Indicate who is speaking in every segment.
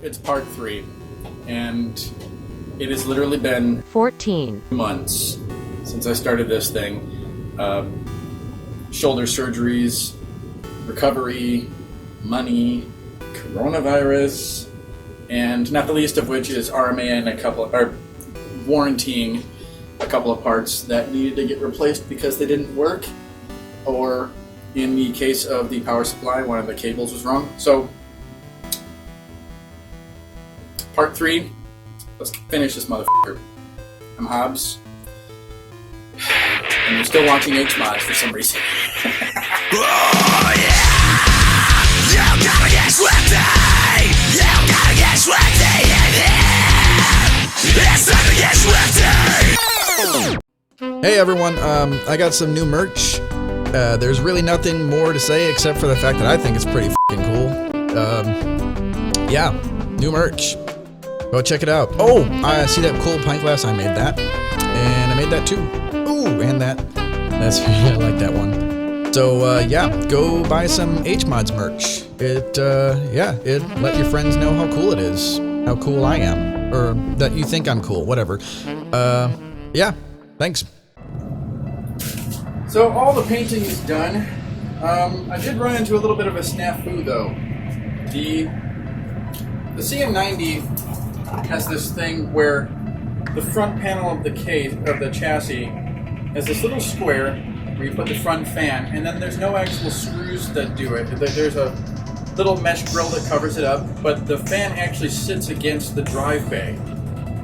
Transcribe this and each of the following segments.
Speaker 1: it's part 3, and it has literally been
Speaker 2: 14
Speaker 1: months since I started this thing. Shoulder surgeries, recovery, money, coronavirus, and not the least of which is RMA and warrantying a couple of parts that needed to get replaced because they didn't work, or in the case of the power supply, one of the cables was wrong. So, part 3, let's finish this motherfucker. I'm Hobbs, and you're still watching HMODS for some reason.
Speaker 3: Oh yeah! You gotta get sweaty! You gotta get sweaty in here! It's time to get sweaty!
Speaker 4: Hey everyone, I got some new merch. There's really nothing more to say except for the fact that I think it's pretty f***ing cool. Yeah, new merch. Go check it out. Oh, I see that cool pint glass. I made that. And I made that too. Ooh, and that. That's, I like that one. So, yeah, go buy some HMODS merch. It let your friends know how cool it is. How cool I am. Or that you think I'm cool, whatever. Yeah, thanks.
Speaker 1: So all the painting is done. I did run into a little bit of a snafu though. The CM90 has this thing where the front panel of the chassis has this little square where you put the front fan, and then there's no actual screws that do it. There's a little mesh grill that covers it up, but the fan actually sits against the drive bay,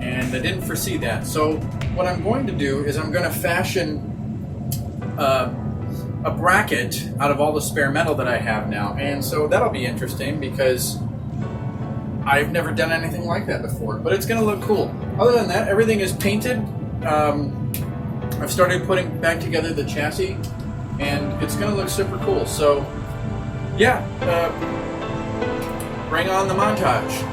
Speaker 1: and I didn't foresee that. So what I'm going to do is I'm going to fashion a bracket out of all the spare metal that I have now, and so that'll be interesting because I've never done anything like that before, but it's going to look cool. Other than that, everything is painted. I've started putting back together the chassis, and it's going to look super cool. So, yeah, bring on the montage.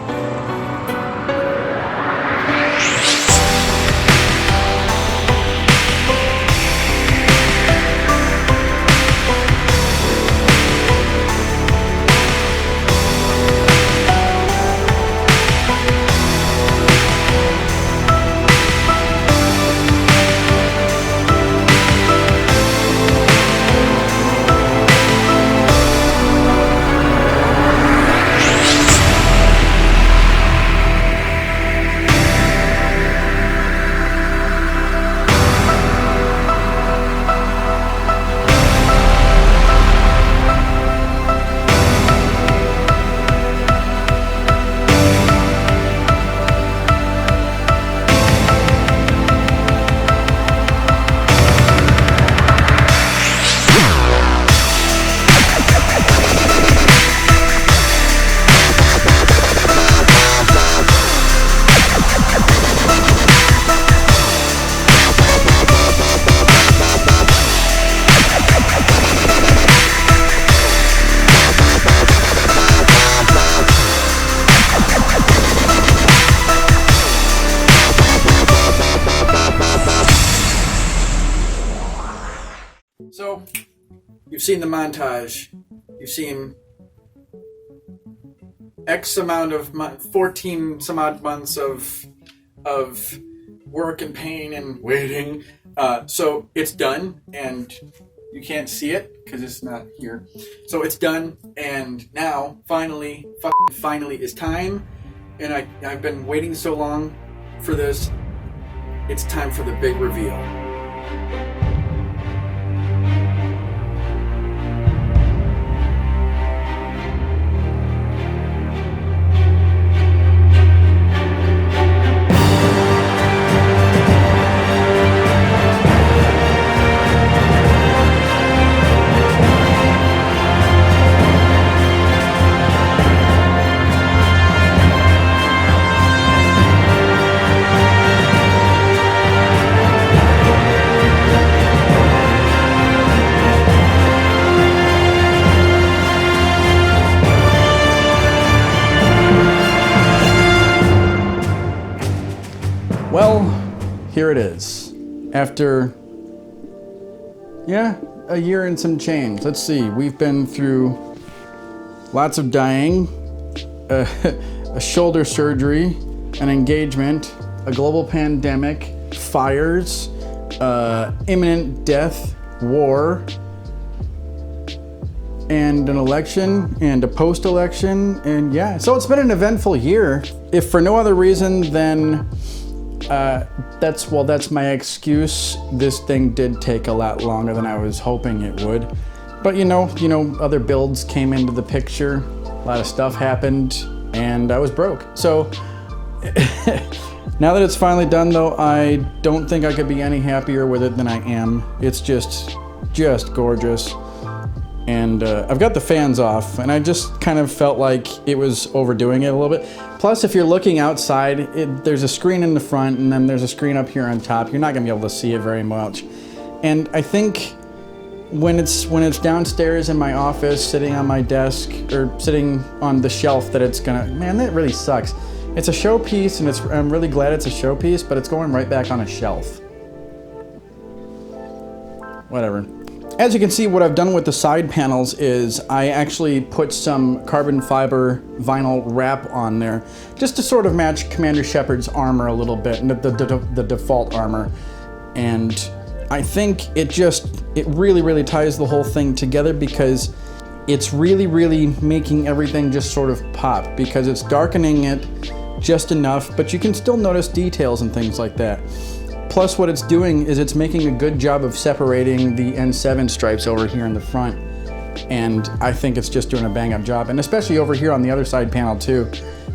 Speaker 1: So, you've seen the montage. You've seen X amount of 14 some odd months of work and pain and waiting. So it's done, and you can't see it because it's not here. So it's done, and now finally is time. And I've been waiting so long for this. It's time for the big reveal. Well, here it is. After, a year and some change. Let's see, we've been through lots of dying, a shoulder surgery, an engagement, a global pandemic, fires, imminent death, war, and an election, and a post-election, and yeah. So it's been an eventful year. If for no other reason than that's my excuse. This thing did take a lot longer than I was hoping it would. But you know, other builds came into the picture, a lot of stuff happened, and I was broke. So now that it's finally done though, I don't think I could be any happier with it than I am. It's just gorgeous. And I've got the fans off, and I just kind of felt like it was overdoing it a little bit. Plus, if you're looking outside, there's a screen in the front, and then there's a screen up here on top. You're not gonna be able to see it very much. And I think when it's downstairs in my office, sitting on my desk, or sitting on the shelf, that it's gonna, man, that really sucks. It's a showpiece, and I'm really glad it's a showpiece, but it's going right back on a shelf. Whatever. As you can see, what I've done with the side panels is I actually put some carbon fiber vinyl wrap on there just to sort of match Commander Shepard's armor a little bit, and the default armor. And I think it really ties the whole thing together, because it's really making everything just sort of pop, because it's darkening it just enough, but you can still notice details and things like that. Plus, what it's doing is it's making a good job of separating the N7 stripes over here in the front. And I think it's just doing a bang-up job. And especially over here on the other side panel too.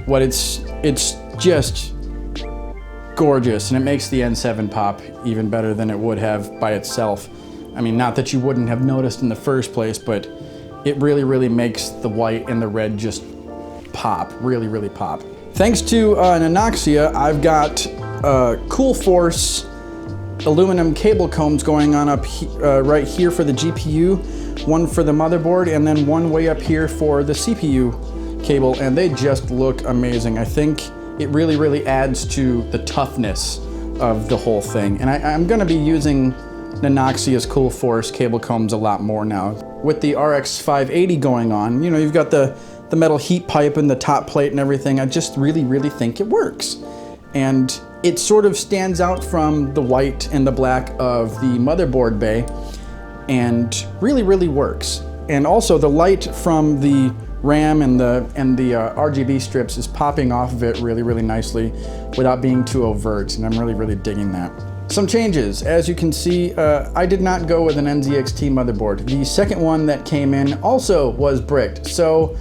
Speaker 1: It's just gorgeous, and it makes the N7 pop even better than it would have by itself. I mean, not that you wouldn't have noticed in the first place, but it really makes the white and the red just pop, really pop. Thanks to Nanoxia, I've got Cool Force aluminum cable combs going on up right here for the GPU, one for the motherboard, and then one way up here for the CPU cable, and they just look amazing. I think it really adds to the toughness of the whole thing, and I'm going to be using Nanoxia's Cool Force cable combs a lot more now. With the RX 580 going on, you know, you've got the metal heat pipe and the top plate and everything. I just really think it works. And it sort of stands out from the white and the black of the motherboard bay, and really works. And also the light from the RAM and the RGB strips is popping off of it really nicely without being too overt, and I'm really digging that. Some changes. As you can see, I did not go with an NZXT motherboard. The second one that came in also was bricked, so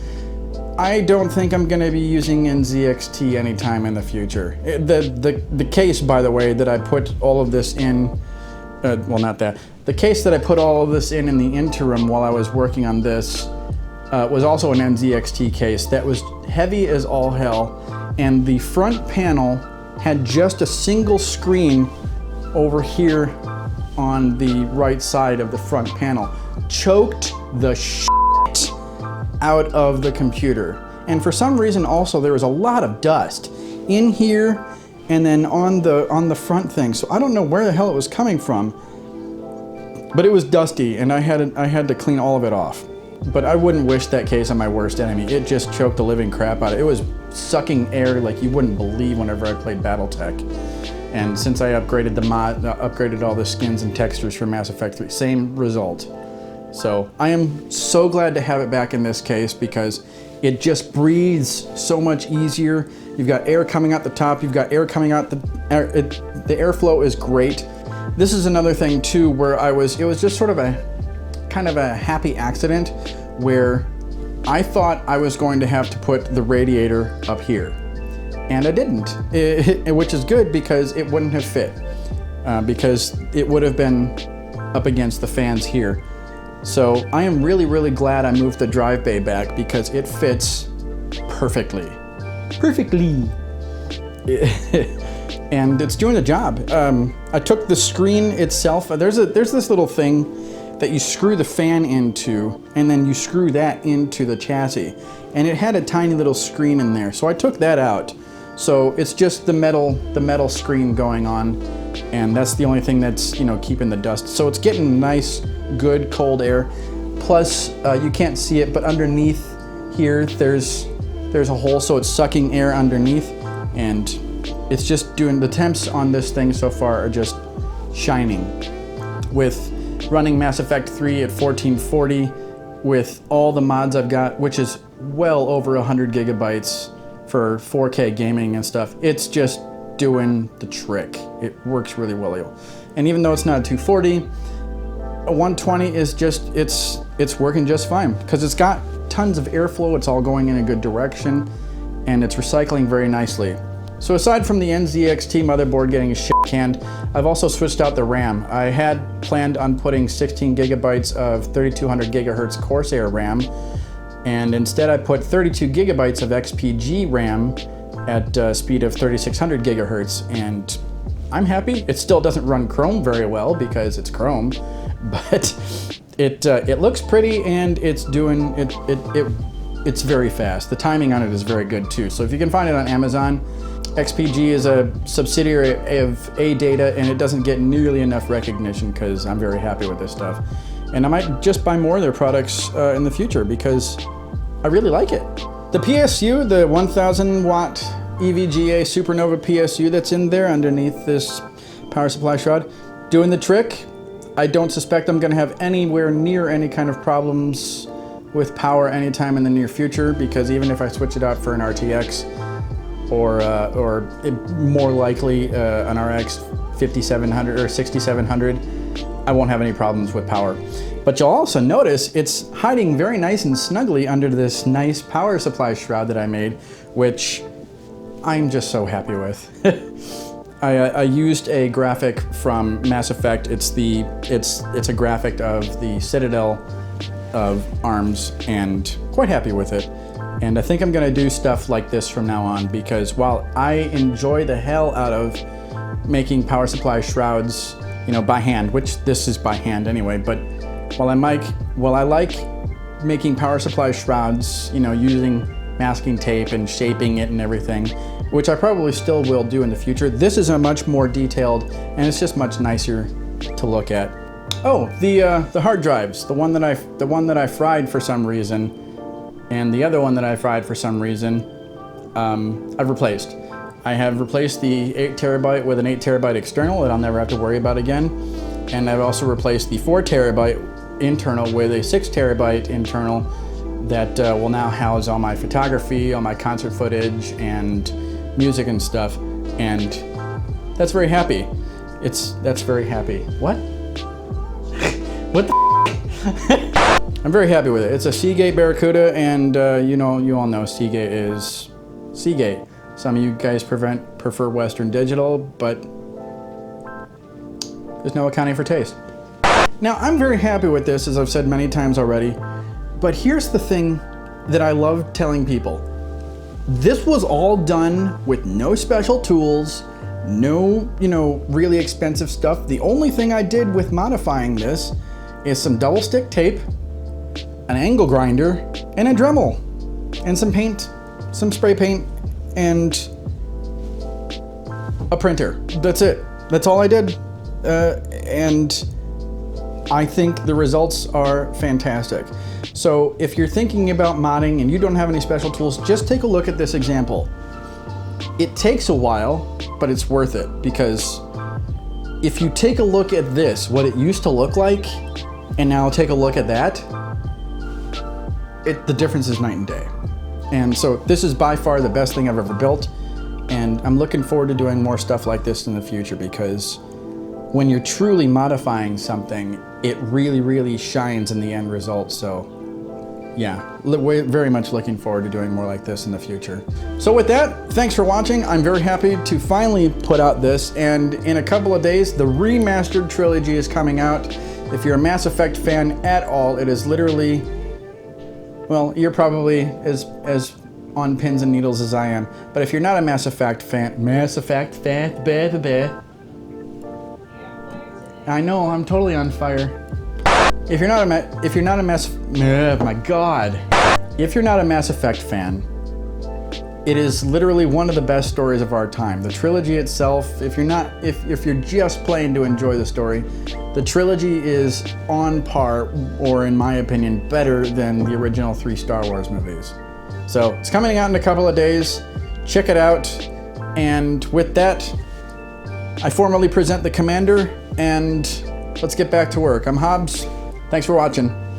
Speaker 1: I don't think I'm going to be using NZXT anytime in the future. The case, by the way, that I put all of this in, well, not that. The case that I put all of this in the interim while I was working on this was also an NZXT case that was heavy as all hell, and the front panel had just a single screen over here on the right side of the front panel. Choked the shit out of the computer. And for some reason also there was a lot of dust in here and then on the front thing. So I don't know where the hell it was coming from, but it was dusty, and I had to clean all of it off. But I wouldn't wish that case on my worst enemy. It just choked the living crap out of it. It was sucking air like you wouldn't believe whenever I played Battletech. And since I upgraded upgraded all the skins and textures for Mass Effect 3, same result. So I am so glad to have it back in this case, because it just breathes so much easier. You've got air coming out the top, you've got air coming out the airflow is great. This is another thing too where it was just sort of a kind of a happy accident where I thought I was going to have to put the radiator up here. And I didn't, which is good because it wouldn't have fit, because it would have been up against the fans here. So I am really glad I moved the drive bay back, because it fits perfectly. And it's doing the job. I took the screen itself. There's this little thing that you screw the fan into, and then you screw that into the chassis. And it had a tiny little screen in there. So I took that out. So it's just the metal screen going on, and that's the only thing that's, you know, keeping the dust. So it's getting nice, good cold air. Plus, you can't see it, but underneath here, there's
Speaker 2: there's a hole, so it's sucking air underneath, and it's just doing, the temps on this thing so far are just shining. With running Mass Effect 3 at 1440, with all the mods I've got, which is well over 100 gigabytes for 4K gaming and stuff, it's just doing the trick. It works really well. And even though it's not a 240, a 120 is just, it's working just fine, because it's got tons of airflow, it's all going in a good direction, and it's recycling very nicely. So aside from the NZXT motherboard getting shit canned, I've also switched out the RAM. I had planned on putting 16 gigabytes of 3200 gigahertz Corsair RAM, and instead I put 32 gigabytes of XPG RAM at a speed of 3600 gigahertz, and I'm happy. It still doesn't run Chrome very well because it's Chrome, but it looks pretty, and it's doing it's very fast. The timing on it is very good too. So if you can find it on Amazon, XPG is a subsidiary of AData, and it doesn't get nearly enough recognition because I'm very happy with this stuff. And I might just buy more of their products in the future because I really like it. The PSU, the 1000 watt EVGA Supernova PSU that's in there underneath this power supply shroud, doing the trick. I don't suspect I'm going to have anywhere near any kind of problems with power anytime in the near future, because even if I switch it out for an RTX or more likely an RX 5700 or 6700, I won't have any problems with power. But you'll also notice it's hiding very nice and snugly under this nice power supply shroud that I made, which I'm just so happy with. I used a graphic from Mass Effect. It's a graphic of the Citadel of ARMS, and quite happy with it. And I think I'm gonna do stuff like this from now on, because while I enjoy the hell out of making power supply shrouds, you know, by hand, which this is by hand anyway, but while I like making power supply shrouds, you know, using masking tape and shaping it and everything, which I probably still will do in the future, this is a much more detailed, and it's just much nicer to look at. Oh, the hard drives, the one that I fried for some reason, and the other one that I fried for some reason, I've replaced. I have replaced the 8 terabyte with an 8 terabyte external that I'll never have to worry about again. And I've also replaced the 4 terabyte internal with a 6 terabyte internal that will now house all my photography, all my concert footage, and music and stuff. And that's very happy. That's very happy. What? What the I'm very happy with it. It's a Seagate Barracuda, and you all know Seagate is Seagate. Some of you guys prefer Western Digital, but there's no accounting for taste. Now, I'm very happy with this, as I've said many times already, but here's the thing that I love telling people. This was all done with no special tools, no, really expensive stuff. The only thing I did with modifying this is some double stick tape, an angle grinder, and a Dremel, and some paint, some spray paint, and a printer. That's it. That's all I did. And I think the results are fantastic. So if you're thinking about modding and you don't have any special tools, just take a look at this example. It takes a while, but it's worth it, because if you take a look at this, what it used to look like, and now take a look at that, the difference is night and day. And so this is by far the best thing I've ever built, and I'm looking forward to doing more stuff like this in the future, because when you're truly modifying something, it really, really shines in the end result. So yeah, we're very much looking forward to doing more like this in the future. So with that, thanks for watching. I'm very happy to finally put out this, and in a couple of days, the remastered trilogy is coming out. If you're a Mass Effect fan at all, it is literally, well, you're probably as on pins and needles as I am. But if you're not a Mass Effect fan, I know, I'm totally on fire. If you're not a Mass Effect fan, it is literally one of the best stories of our time. The trilogy itself, if you're just playing to enjoy the story, the trilogy is on par, or in my opinion, better than the original 3 Star Wars movies. So it's coming out in a couple of days. Check it out. And with that, I formally present the commander, and let's get back to work. I'm Hobbs. Thanks for watching.